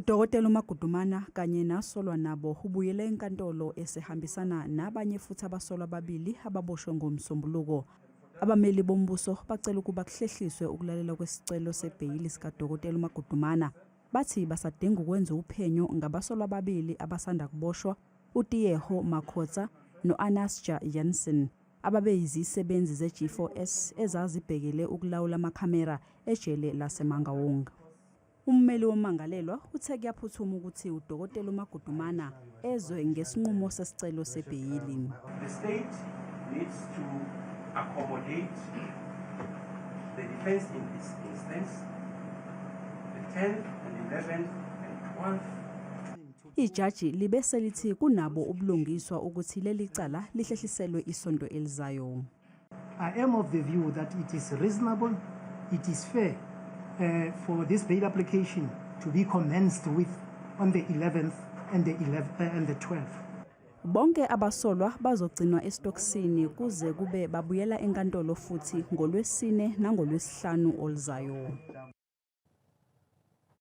Udokotela U-Magudumana kanye nasolwa nabo ubuyele enkantolo esehambisana nabanye futhi abasolwa ababili ababoshwe ngomsombuluko. Abameli bombuso bacela ukuba kuhlehliswe ukulalela kwesicelo sebheyili sikadokotela U-Magudumana. Bathi basadinga ukwenza uphenyo ngabasolwa ababili abasanda kuboshwa, uTiyeho Makhotsa no-Anasja Jansen, ababeyisisebenzi ze-G4S ezazibhekele ukulawula amakhamera ejele laseMangaung. Ummeli womangalelwa uthe kuyaphuthuma ukuthi udokotela U-Magudumana ezwe ngesinqumo sesicelo sebheyili. The state needs to accommodate the defense in this instance, the 10th and 11th and 12th. Ijaji libese lithi kunabo ubulungiswa ukuthi leli cala lihlehliselwe isonto elizayo. I am of the view that it is reasonable, it is fair for this bail application to be commenced with on the 11th and the 12th. Bonke abasolwa bazogcinwa esitokisini kuze kube babuyela enkantolo futhi ngolwesine nangolwesihlanu olizayo.